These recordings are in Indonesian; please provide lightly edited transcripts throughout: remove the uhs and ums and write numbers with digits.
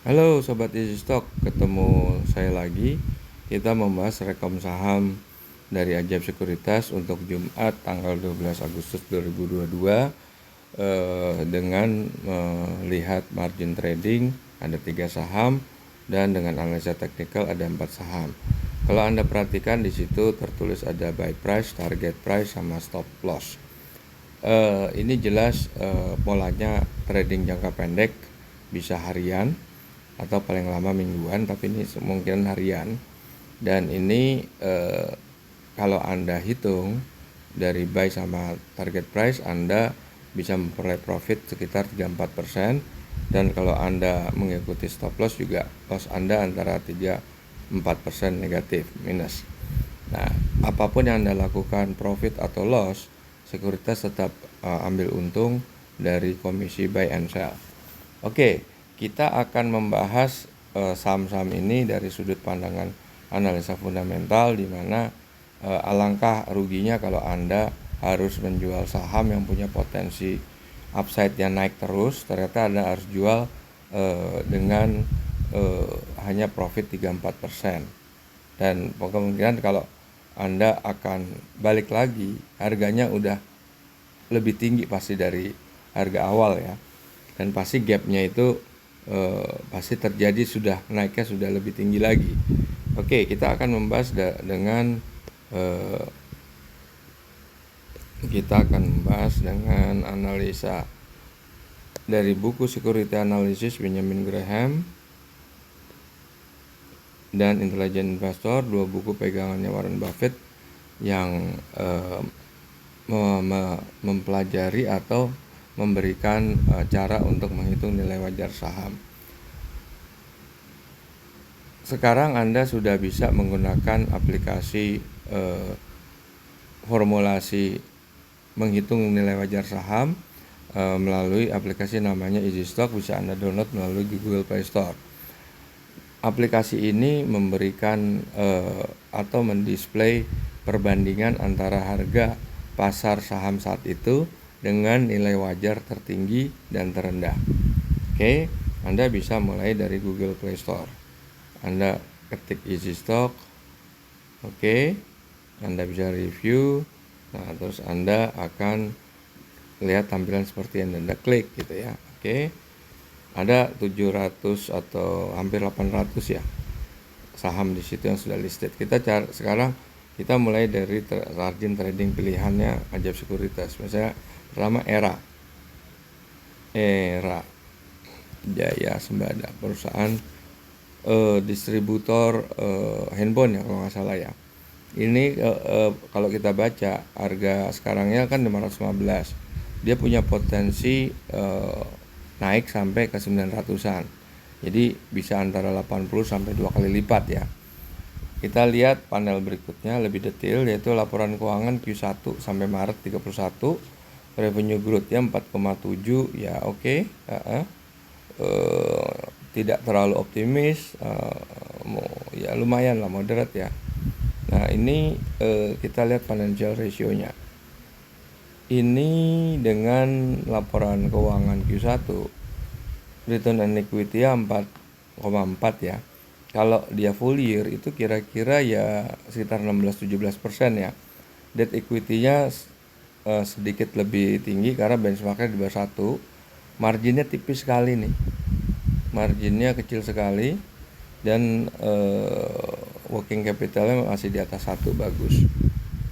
Halo Sobat Easy Stock, ketemu saya lagi. Kita membahas rekom saham dari Ajaib Sekuritas untuk Jumat tanggal 12 Agustus 2022 dengan melihat margin trading ada 3 saham dan dengan analisa teknikal ada 4 saham. Kalau Anda perhatikan di situ tertulis ada buy price, target price sama stop loss. Ini jelas polanya trading jangka pendek, bisa harian atau paling lama mingguan, tapi ini kemungkinan harian. Dan ini kalau Anda hitung dari buy sama target price, Anda bisa memperoleh profit sekitar 3-4%. Dan kalau Anda mengikuti stop loss juga, loss Anda antara 3-4% negatif minus. Nah, apapun yang Anda lakukan, profit atau loss, sekuritas tetap ambil untung dari komisi buy and sell. Oke, kita akan membahas saham-saham ini dari sudut pandangan analisa fundamental, di mana alangkah ruginya kalau Anda harus menjual saham yang punya potensi upside yang naik terus, ternyata Anda harus jual dengan hanya profit 3-4%. Dan kemungkinan kalau Anda akan balik lagi, harganya udah lebih tinggi pasti dari harga awal ya. Dan pasti gapnya itu pasti terjadi, sudah naiknya sudah lebih tinggi lagi. Oke, kita akan membahas dengan analisa dari buku Security Analysis Benjamin Graham dan Intelligent Investor, 2 buku pegangannya Warren Buffett yang mempelajari atau memberikan cara untuk menghitung nilai wajar saham. Sekarang Anda sudah bisa menggunakan aplikasi formulasi menghitung nilai wajar saham melalui aplikasi namanya Easy Stock, bisa Anda download melalui Google Play Store. Aplikasi ini memberikan atau mendisplay perbandingan antara harga pasar saham saat itu dengan nilai wajar tertinggi dan terendah. Oke, Anda bisa mulai dari Google Play Store. Anda ketik Easy Stock. Oke, Anda bisa review. Nah, terus Anda akan lihat tampilan seperti yang Anda klik gitu ya. Oke. Ada 700 atau hampir 800 ya saham di situ yang sudah listed. Sekarang kita mulai dari margin trading pilihannya Ajaib Sekuritas. Misalnya pertama Era Jaya Sembada, perusahaan distributor handphone ya kalau nggak salah ya. Ini kalau kita baca harga sekarangnya kan 515. Dia punya potensi naik sampai ke 900-an. Jadi bisa antara 80 sampai 2 kali lipat ya. Kita lihat panel berikutnya lebih detail, yaitu laporan keuangan Q1 sampai Maret 31. Revenue growth-nya 4,7 ya, oke. Tidak terlalu optimis, ya lumayan lah, moderate ya. Nah, ini kita lihat financial ratio-nya. Ini dengan laporan keuangan Q1, return on equity 4,4 ya. Kalau dia full year itu kira-kira ya sekitar 16-17% ya. Debt equity-nya sedikit lebih tinggi karena benchmarknya di bawah 1. Marginnya tipis sekali nih. Marginnya kecil sekali. Dan working capitalnya masih di atas 1, bagus.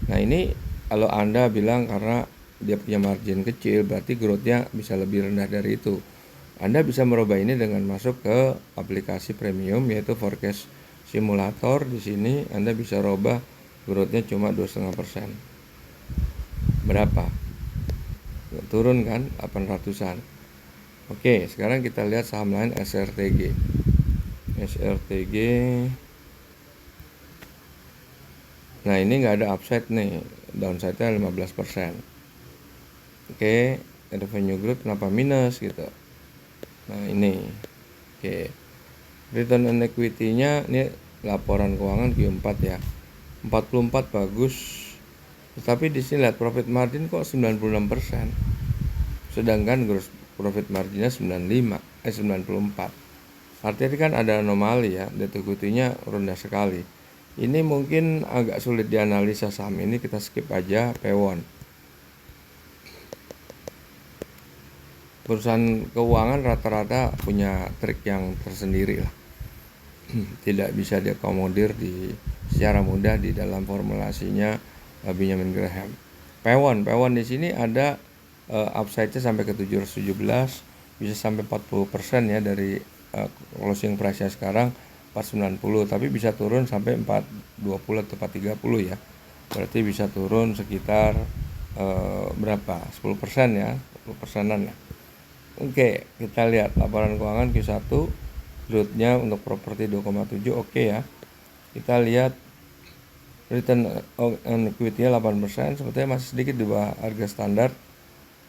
Nah, ini kalau Anda bilang karena dia punya margin kecil, berarti growth-nya bisa lebih rendah dari itu. Anda bisa merubah ini dengan masuk ke aplikasi premium, yaitu Forecast Simulator. Di sini Anda bisa rubah growth-nya cuma 2,5%. Berapa? Turun kan, 800-an. Oke, sekarang kita lihat saham lain, SRTG. Nah, ini nggak ada upside nih, downside-nya 15%. Oke, revenue growth kenapa minus gitu. Nah, ini oke, return on equity-nya ini laporan keuangan Q4 ya, 44 bagus. Tetapi di sini lihat profit margin kok 96%, sedangkan gross profit marginnya 94. Artinya kan ada anomali ya, debt equity-nya rendah sekali. Ini mungkin agak sulit dianalisa saham ini, kita skip aja Pewon. Perusahaan keuangan rata-rata punya trik yang tersendiri lah. Tidak bisa diakomodir secara mudah di dalam formulasinya Benjamin Graham. Pewon di sini ada upside-nya sampai ke 717, bisa sampai 40% ya dari closing price-nya sekarang 490, tapi bisa turun sampai 420 atau 430 ya. Berarti bisa turun sekitar berapa? 10% ya, 10%-an ya. Oke, kita lihat laporan keuangan Q1, growth-nya untuk properti 2,7 oke ya. Kita lihat return on equity-nya 8%, sebetulnya masih sedikit di bawah harga standar.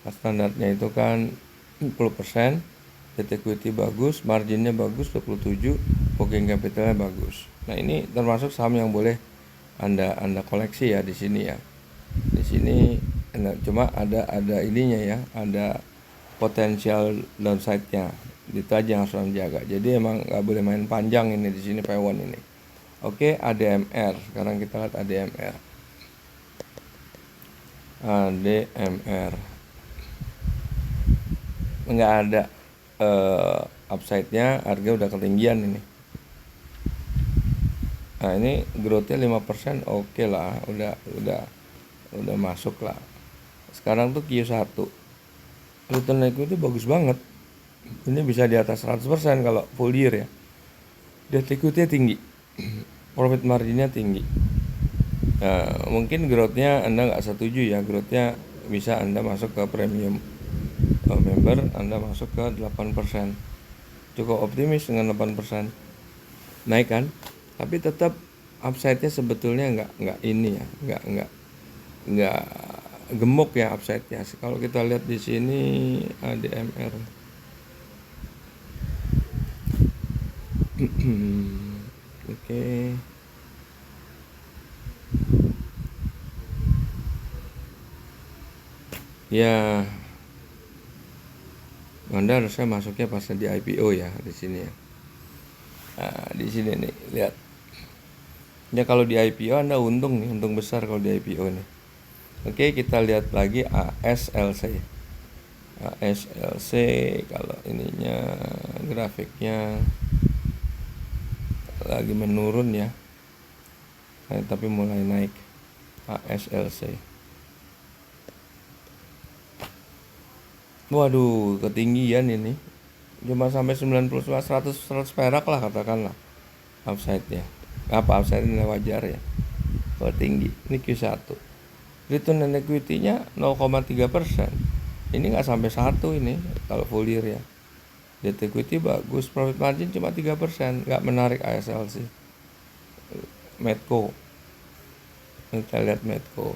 Standarnya itu kan 10%. Debt equity bagus, marginnya bagus 27, working capitalnya bagus. Nah, ini termasuk saham yang boleh Anda koleksi ya di sini ya. Di sini cuma ada ininya ya, ada potensial downside-nya. Itu aja yang harus dijaga. Jadi emang nggak boleh main panjang ini di sini Pewon ini. Oke, ADMR. Sekarang kita lihat ADMR. ADMR. Nggak ada upside-nya, harga udah ketinggian ini. Nah, ini growth-nya 5% oke lah, udah masuk lah. Sekarang tuh Q1 return equity bagus banget. Ini bisa di atas 100% kalau full year ya. Debt equity tinggi. Profit marginnya tinggi. Nah, mungkin growth-nya Anda nggak setuju ya, growth-nya bisa Anda masuk ke premium member, Anda masuk ke 8%. Cukup optimis dengan 8%. Naik kan? Tapi tetap upside-nya sebetulnya nggak ini ya, nggak gemuk ya upside-nya. Kalau kita lihat di sini ADMR. Oke. Ya, Anda harusnya masuknya pas di IPO ya di sini ya. Nah, di sini nih lihat. Ya kalau di IPO Anda untung nih, untung besar kalau di IPO nih. Oke, kita lihat lagi ASLC. ASLC kalau ininya grafiknya lagi menurun ya. Tapi mulai naik. ASLC. Waduh, ketinggian ini. Cuma sampai 90, 100 perak lah katakanlah upside-nya. Apa upside-nya wajar ya. Kalau tinggi, ini Q1. Return on equity-nya 0,3%. Ini nggak sampai 1 ini kalau full year ya. Debt equity bagus, profit margin cuma 3%, nggak menarik ASLC. Medco. Kita lihat Medco.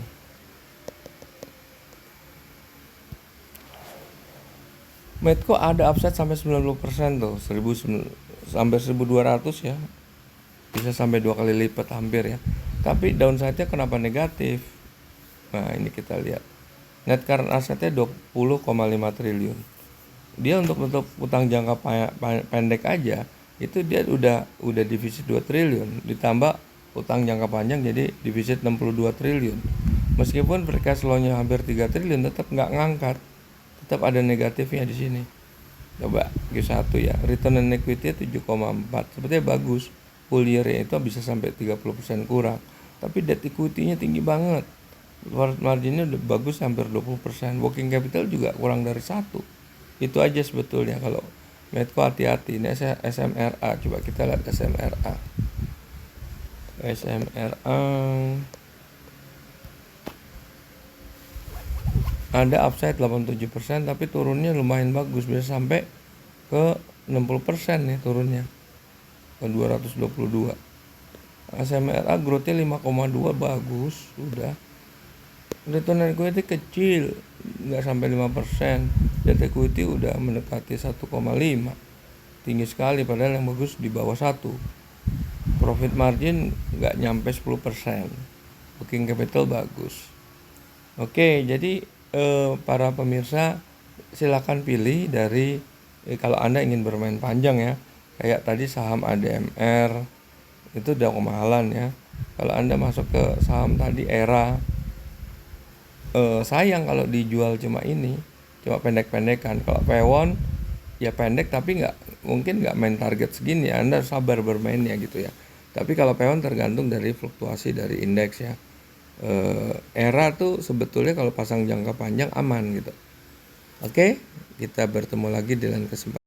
Medco ada upside sampai 90% tuh, 1000 sampai 1200 ya. Bisa sampai 2 kali lipat hampir ya. Tapi downside-nya kenapa negatif? Nah, ini kita lihat. Net current asset-nya 20,5 triliun. Dia untuk utang jangka pendek aja itu dia udah defisit 2 triliun, ditambah utang jangka panjang jadi defisit 62 triliun. Meskipun free cash flow-nya hampir 3 triliun tetap nggak ngangkat. Tetap ada negatifnya di sini. Coba Q1 ya, return on equity 7,4. Sebetulnya bagus. Full year itu bisa sampai 30% kurang. Tapi debt equity-nya tinggi banget. Profit marginnya udah bagus hampir 20%. Working capital juga kurang dari 1. Itu aja sebetulnya kalau Medco hati-hati. Ini SMRA. Coba kita lihat SMRA. Ada upside 87%, tapi turunnya lumayan bagus, bisa sampai ke 60% nih turunnya, ke 222. SMRA growth-nya 5,2 bagus, udah. Return on equity kecil, nggak sampai 5%. Debt equity udah mendekati 1,5, tinggi sekali, padahal yang bagus di bawah 1. Profit margin nggak nyampe 10%. Working capital bagus. Oke, jadi para pemirsa silakan pilih dari kalau Anda ingin bermain panjang ya, Kayak tadi saham ADMR itu udah kemahalan ya. Kalau Anda masuk ke saham tadi ERA, sayang kalau dijual cuma pendek-pendekan. Kalau Pewon ya pendek tapi mungkin nggak main target segini ya, Anda sabar bermainnya gitu ya. Tapi kalau Pewon tergantung dari fluktuasi dari indeks ya. ERA tuh sebetulnya kalau pasang jangka panjang aman gitu. Oke, kita bertemu lagi di lain kesempatan.